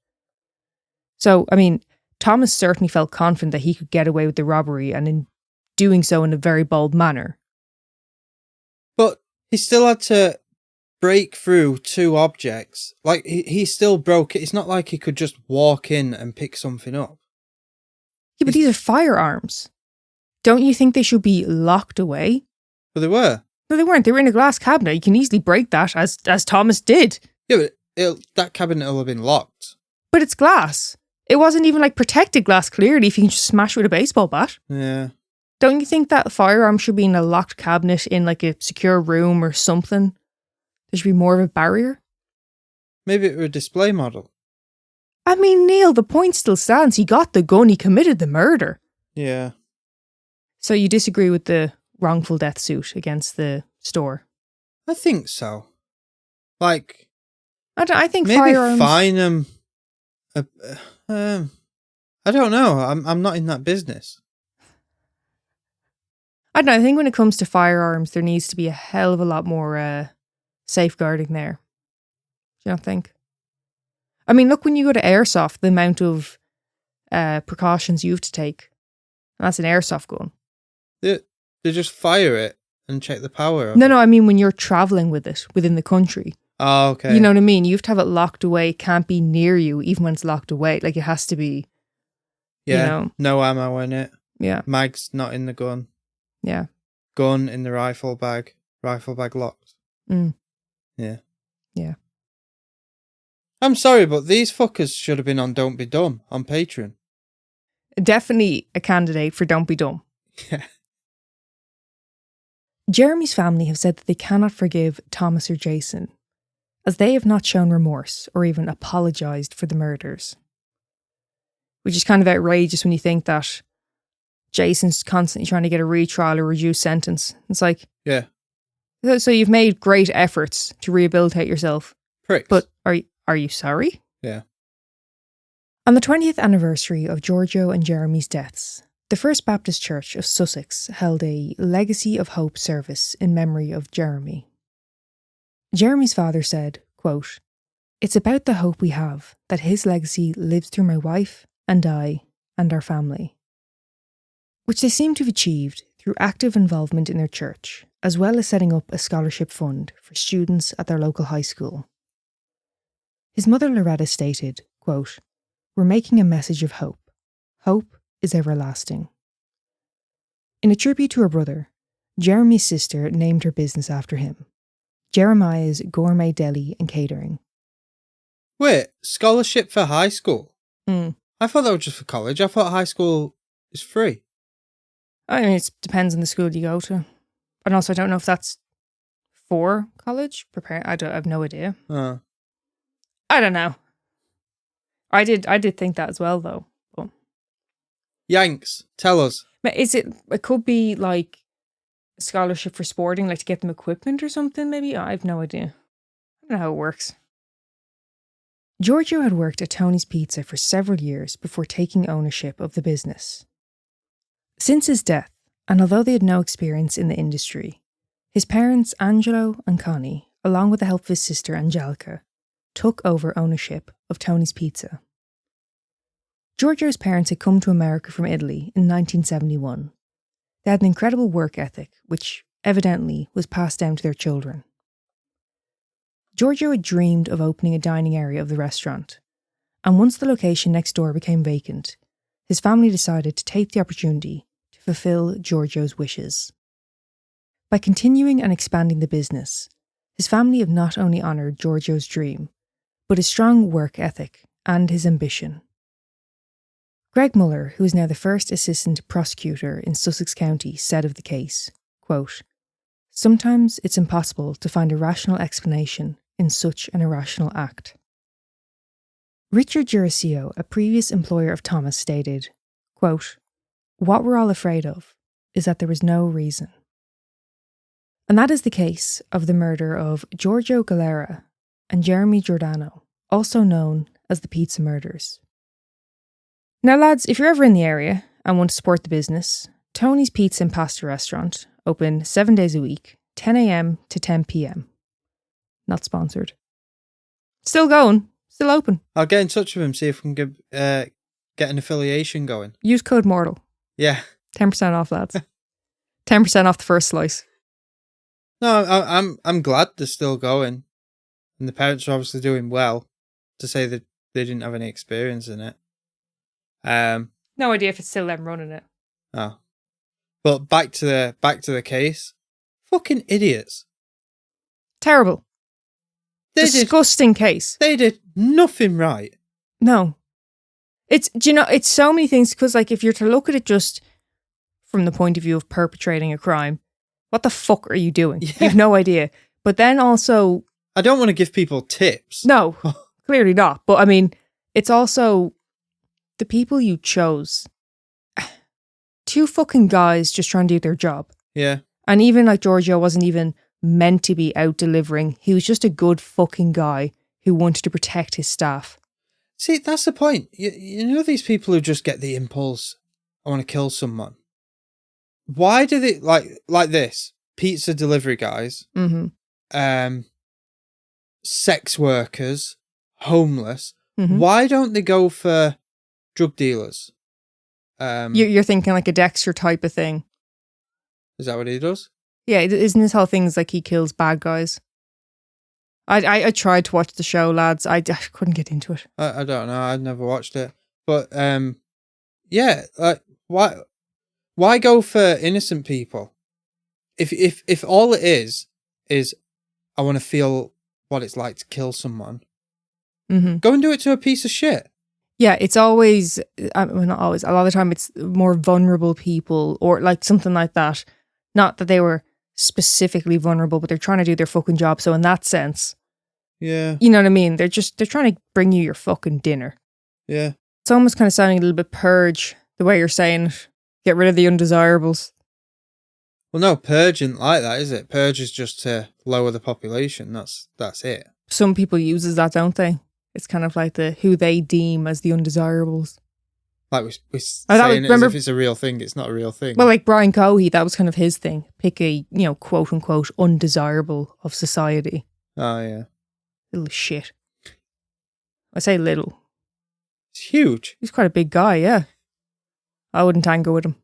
Speaker 2: So, I mean, Thomas certainly felt confident that he could get away with the robbery, and in doing so in a very bold manner.
Speaker 1: But he still had to break through two objects. Like, he still broke it. It's not like he could just walk in and pick something up.
Speaker 2: Yeah, but these are firearms. Don't you think they should be locked away?
Speaker 1: But they were.
Speaker 2: No, they weren't. They were in a glass cabinet. You can easily break that, as Thomas did.
Speaker 1: Yeah, but that cabinet will have been locked.
Speaker 2: But it's glass. It wasn't even like protected glass, clearly, if you can just smash it with a baseball bat.
Speaker 1: Yeah.
Speaker 2: Don't you think that firearm should be in a locked cabinet in like a secure room or something? There should be more of a barrier?
Speaker 1: Maybe it were a display model.
Speaker 2: I mean, Neil, the point still stands. He got the gun. He committed the murder.
Speaker 1: Yeah.
Speaker 2: So you disagree with the wrongful death suit against the store?
Speaker 1: I think so. Like,
Speaker 2: I think
Speaker 1: maybe
Speaker 2: firearms...
Speaker 1: fine them. I don't know. I'm not in that business.
Speaker 2: I don't know. I think when it comes to firearms, there needs to be a hell of a lot more safeguarding there. Do you not think? I mean, look, when you go to airsoft, the amount of precautions you have to take. That's an airsoft gun.
Speaker 1: They just fire it and check the power of
Speaker 2: No,
Speaker 1: it.
Speaker 2: I mean when you're travelling with it within the country.
Speaker 1: Oh, okay.
Speaker 2: You know what I mean? You have to have it locked away. It can't be near you, even when it's locked away. Like, it has to be,
Speaker 1: Yeah,
Speaker 2: you know.
Speaker 1: no ammo in it.
Speaker 2: Yeah.
Speaker 1: Mag's not in the gun.
Speaker 2: Yeah.
Speaker 1: Gun in the rifle bag. Rifle bag locked.
Speaker 2: Mm.
Speaker 1: Yeah.
Speaker 2: Yeah.
Speaker 1: I'm sorry, but these fuckers should have been on Don't Be Dumb on Patreon.
Speaker 2: Definitely a candidate for Don't Be Dumb.
Speaker 1: Yeah.
Speaker 2: Jeremy's family have said that they cannot forgive Thomas or Jason, as they have not shown remorse or even apologised for the murders. Which is kind of outrageous when you think that Jason's constantly trying to get a retrial or reduced sentence. It's like,
Speaker 1: Yeah.
Speaker 2: so you've made great efforts to rehabilitate yourself.
Speaker 1: Pricks.
Speaker 2: But are you sorry?
Speaker 1: Yeah.
Speaker 2: On the 20th anniversary of Giorgio and Jeremy's deaths, the First Baptist Church of Sussex held a Legacy of Hope service in memory of Jeremy. Jeremy's father said, quote, "It's about the hope we have that his legacy lives through my wife and I and our family," which they seem to have achieved through active involvement in their church, as well as setting up a scholarship fund for students at their local high school. His mother Loretta stated, quote, "We're making a message of hope. Hope is everlasting." In a tribute to her brother, Jeremy's sister named her business after him, Jeremiah's Gourmet Deli and Catering.
Speaker 1: Wait, scholarship for high school?
Speaker 2: Mm.
Speaker 1: I thought that was just for college. I thought high school is free.
Speaker 2: I mean, it depends on the school you go to. And also, I don't know if that's for college. I have no idea. I don't know. I did think that as well, though. But
Speaker 1: Yanks, tell us.
Speaker 2: but it could be like a scholarship for sporting, like to get them equipment or something, maybe? I have no idea. I don't know how it works. Giorgio had worked at Tony's Pizza for several years before taking ownership of the business. Since his death, and although they had no experience in the industry, his parents Angelo and Connie, along with the help of his sister Angelica, took over ownership of Tony's Pizza. Giorgio's parents had come to America from Italy in 1971. They had an incredible work ethic, which evidently was passed down to their children. Giorgio had dreamed of opening a dining area of the restaurant, and once the location next door became vacant, his family decided to take the opportunity to fulfill Giorgio's wishes. By continuing and expanding the business, his family have not only honoured Giorgio's dream, but his strong work ethic and his ambition. Greg Muller, who is now the first assistant prosecutor in Sussex County, said of the case, quote, "Sometimes it's impossible to find a rational explanation in such an irrational act." Richard Giorgio, a previous employer of Thomas, stated, quote, "What we're all afraid of is that there was no reason." And that is the case of the murder of Giorgio Gallara and Jeremy Giordano, also known as the Pizza Murders. Now lads, if you're ever in the area and want to support the business, Tony's Pizza and Pasta Restaurant, open 7 days a week, 10 a.m. to 10 p.m. Not sponsored. Still going, still open.
Speaker 1: I'll get in touch with him, see if we can get an affiliation going.
Speaker 2: Use code MORTAL.
Speaker 1: Yeah.
Speaker 2: 10% off, lads. 10% off the first slice.
Speaker 1: No, I'm glad they're still going. And the parents are obviously doing well, to say that they didn't have any experience in it.
Speaker 2: No idea if it's still them running it.
Speaker 1: Oh. But back to the case. Fucking idiots.
Speaker 2: Terrible. Disgusting case.
Speaker 1: They did nothing right.
Speaker 2: No. It's so many things, because like if you're to look at it just from the point of view of perpetrating a crime, what the fuck are you doing?
Speaker 1: Yeah.
Speaker 2: You've no idea. But then also,
Speaker 1: I don't want to give people tips.
Speaker 2: No, clearly not. But I mean, it's also the people you chose. Two fucking guys just trying to do their job.
Speaker 1: Yeah.
Speaker 2: And even like Giorgio wasn't even meant to be out delivering. He was just a good fucking guy who wanted to protect his staff.
Speaker 1: See, that's the point. You know these people who just get the impulse, I want to kill someone. Why do they, like this, pizza delivery guys, sex workers, homeless, why don't they go for drug dealers?
Speaker 2: You're thinking like a Dexter type of thing.
Speaker 1: Is that what he does?
Speaker 2: Yeah, isn't this whole thing is like he kills bad guys? I tried to watch the show, lads. I couldn't get into it.
Speaker 1: I don't know. I'd never watched it. But, yeah, like, why go for innocent people? If all it is I want to feel what it's like to kill someone.
Speaker 2: Mm-hmm.
Speaker 1: Go and do it to a piece of shit.
Speaker 2: Yeah, it's always, well, not always, a lot of the time it's more vulnerable people or like something like that. Not that they were specifically vulnerable, but they're trying to do their fucking job. So in that sense,
Speaker 1: Yeah.
Speaker 2: you know what I mean? They're trying to bring you your fucking dinner.
Speaker 1: Yeah.
Speaker 2: It's almost kind of sounding a little bit purge, the way you're saying it. Get rid of the undesirables.
Speaker 1: Well, no, purge isn't like that, is it? Purge is just to lower the population. That's it.
Speaker 2: Some people uses that, don't they? It's kind of like who they deem as the undesirables.
Speaker 1: Like we're saying it as if it's a real thing. It's not a real thing.
Speaker 2: Well, like Brian Cohy, that was kind of his thing. Pick a, quote unquote, undesirable of society.
Speaker 1: Oh, yeah.
Speaker 2: Little shit. I say little.
Speaker 1: It's huge.
Speaker 2: He's quite a big guy, yeah. I wouldn't tango with him.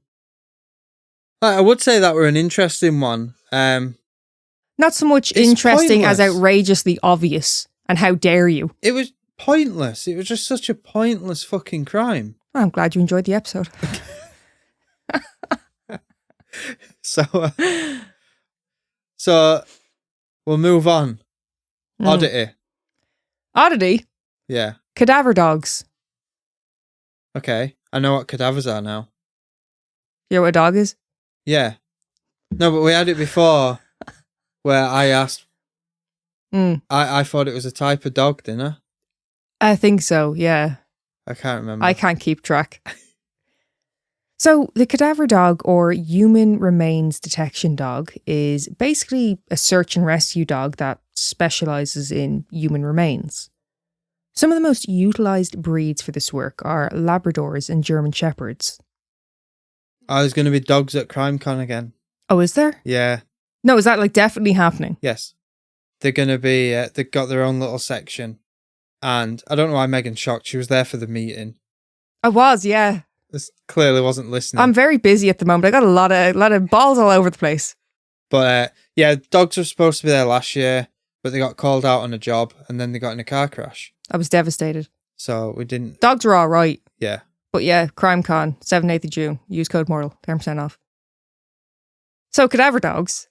Speaker 1: I would say that were an interesting one.
Speaker 2: Not so much
Speaker 1: It's
Speaker 2: interesting as
Speaker 1: pointless.
Speaker 2: outrageously obvious. And how dare you?
Speaker 1: It was pointless. It was just such a pointless fucking crime.
Speaker 2: I'm glad you enjoyed the episode.
Speaker 1: So we'll move on. Oddity.
Speaker 2: Oddity?
Speaker 1: Yeah.
Speaker 2: Cadaver Dogs.
Speaker 1: Okay. I know what cadavers are now.
Speaker 2: You know what a dog is?
Speaker 1: Yeah. No, but we had it before where I asked. I thought it was a type of dog, didn't I?
Speaker 2: I think so, yeah.
Speaker 1: I can't remember.
Speaker 2: I can't keep track. So, the Cadaver Dog, or Human Remains Detection Dog, is basically a search and rescue dog that specialises in human remains. Some of the most utilised breeds for this work are Labradors and German Shepherds.
Speaker 1: Oh, there's going to be dogs at CrimeCon again.
Speaker 2: Oh, is there?
Speaker 1: Yeah.
Speaker 2: No, is that like definitely happening?
Speaker 1: Yes. They're going to be, they've got their own little section. And I don't know why Megan's shocked. She was there for the meeting.
Speaker 2: I was, yeah.
Speaker 1: This clearly wasn't listening.
Speaker 2: I'm very busy at the moment. I got a lot of balls all over the place.
Speaker 1: But yeah, dogs were supposed to be there last year, but they got called out on a job and then they got in a car crash.
Speaker 2: I was devastated.
Speaker 1: So we didn't.
Speaker 2: Dogs were all right.
Speaker 1: Yeah.
Speaker 2: But yeah, CrimeCon, 7th, 8th of June. Use code MORTAL, 10% off. So Cadaver Dogs.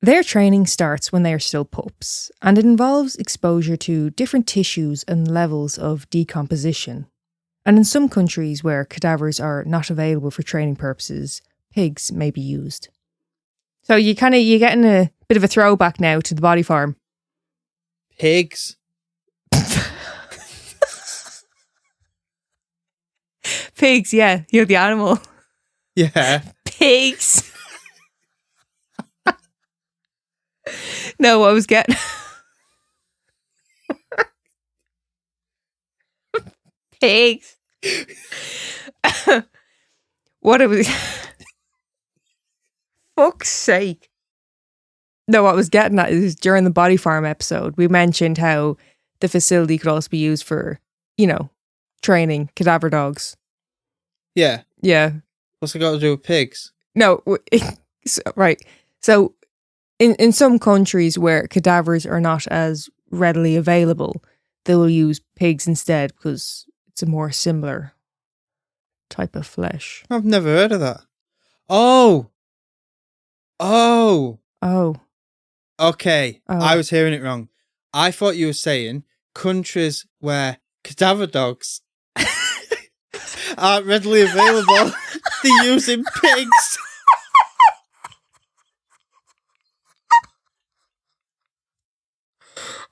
Speaker 2: Their training starts when they are still pups, and it involves exposure to different tissues and levels of decomposition. And in some countries where cadavers are not available for training purposes, pigs may be used. So you're getting a bit of a throwback now to the body farm.
Speaker 1: Pigs.
Speaker 2: Pigs, yeah. You're the animal.
Speaker 1: Yeah.
Speaker 2: Pigs. No, I was getting... Pigs. What it was... Fuck's sake. No, what I was getting at is during the body farm episode, we mentioned how the facility could also be used for, training cadaver dogs.
Speaker 1: Yeah.
Speaker 2: Yeah.
Speaker 1: What's it got to do with pigs?
Speaker 2: No, right. So in some countries where cadavers are not as readily available, they will use pigs instead because it's a more similar type of flesh.
Speaker 1: I've never heard of that. Oh. Okay.
Speaker 2: Oh.
Speaker 1: I was hearing it wrong. I thought you were saying countries where cadaver dogs aren't readily available, they're using pigs.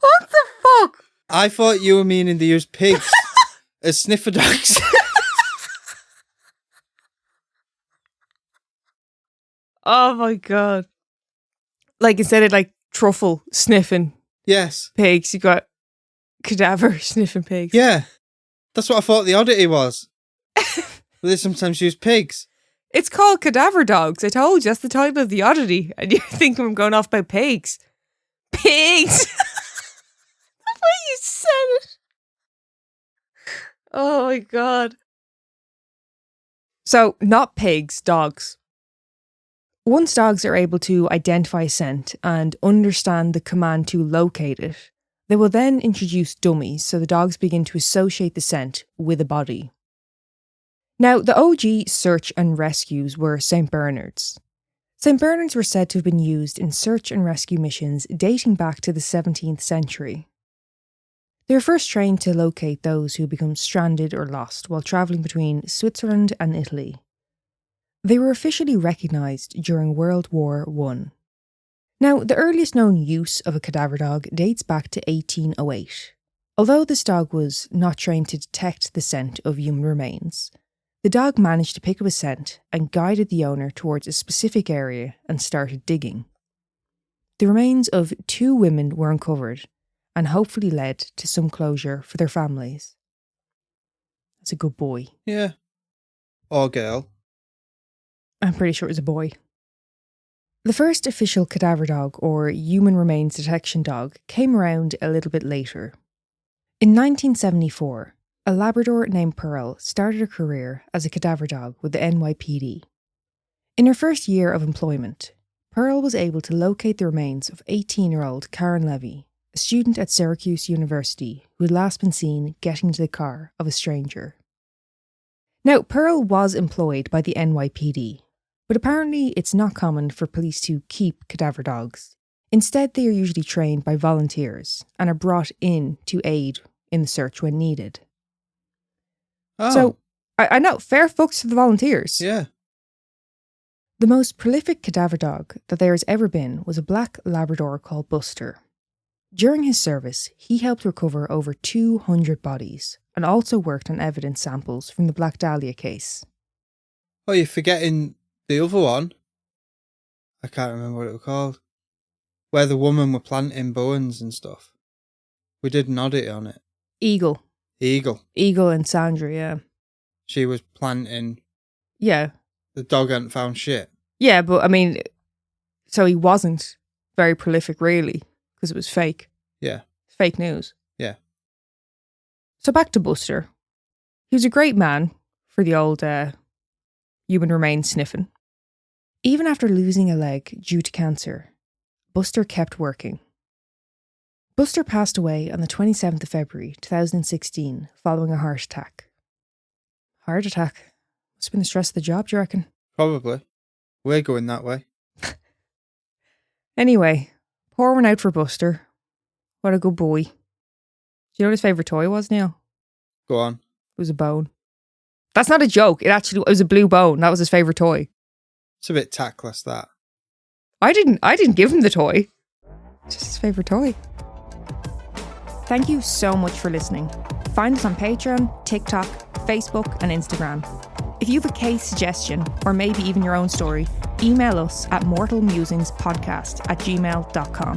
Speaker 2: What the fuck?
Speaker 1: I thought you were meaning they use pigs as sniffer dogs.
Speaker 2: Oh my god. Like instead of like truffle sniffing
Speaker 1: Yes.
Speaker 2: pigs, you got cadaver sniffing pigs.
Speaker 1: Yeah. That's what I thought the oddity was. But they sometimes use pigs.
Speaker 2: It's called Cadaver Dogs. I told you, that's the title of the oddity. And you think I'm going off about pigs. Pigs! The way you said it. Oh my god. So, not pigs, dogs. Once dogs are able to identify scent and understand the command to locate it, they will then introduce dummies so the dogs begin to associate the scent with a body. Now, the OG search and rescues were St. Bernards. St. Bernards were said to have been used in search and rescue missions dating back to the 17th century. They were first trained to locate those who had become stranded or lost while travelling between Switzerland and Italy. They were officially recognised during World War I. Now, the earliest known use of a cadaver dog dates back to 1808. Although this dog was not trained to detect the scent of human remains, the dog managed to pick up a scent and guided the owner towards a specific area and started digging. The remains of 2 women were uncovered and hopefully led to some closure for their families. That's a good boy.
Speaker 1: Yeah. Or girl.
Speaker 2: I'm pretty sure it was a boy. The first official cadaver dog, or human remains detection dog, came around a little bit later. In 1974, a Labrador named Pearl started her career as a cadaver dog with the NYPD. In her first year of employment, Pearl was able to locate the remains of 18-year-old Karen Levy, a student at Syracuse University who had last been seen getting into the car of a stranger. Now, Pearl was employed by the NYPD, but apparently it's not common for police to keep cadaver dogs. Instead, they are usually trained by volunteers and are brought in to aid in the search when needed.
Speaker 1: Oh.
Speaker 2: So, I know, fair fucks to the volunteers.
Speaker 1: Yeah.
Speaker 2: The most prolific cadaver dog that there has ever been was a black Labrador called Buster. During his service, he helped recover over 200 bodies and also worked on evidence samples from the Black Dahlia case.
Speaker 1: Oh, you're forgetting the other one. I can't remember what it was called. Where the woman were planting bones and stuff. We did an audit on it.
Speaker 2: Eagle and Sandra, yeah.
Speaker 1: She was planting.
Speaker 2: Yeah.
Speaker 1: The dog hadn't found shit.
Speaker 2: Yeah, but I mean, so he wasn't very prolific really, because it was fake.
Speaker 1: Yeah.
Speaker 2: Fake news.
Speaker 1: Yeah.
Speaker 2: So back to Buster. He was a great man for the old human remains sniffing. Even after losing a leg due to cancer, Buster kept working. Buster passed away on the 27th of February 2016 following a heart attack. Heart attack? Must have been the stress of the job, do you reckon?
Speaker 1: Probably. We're going that way.
Speaker 2: Anyway, pour one out for Buster. What a good boy. Do you know what his favourite toy was, Neil?
Speaker 1: Go on.
Speaker 2: It was a bone. That's not a joke. It was a blue bone. That was his favourite toy.
Speaker 1: It's a bit tactless, that.
Speaker 2: I didn't give him the toy. It's just his favourite toy. Thank you so much for listening. Find us on Patreon, TikTok, Facebook and Instagram. If you have a case suggestion, or maybe even your own story, email us at mortalmusingspodcast@gmail.com.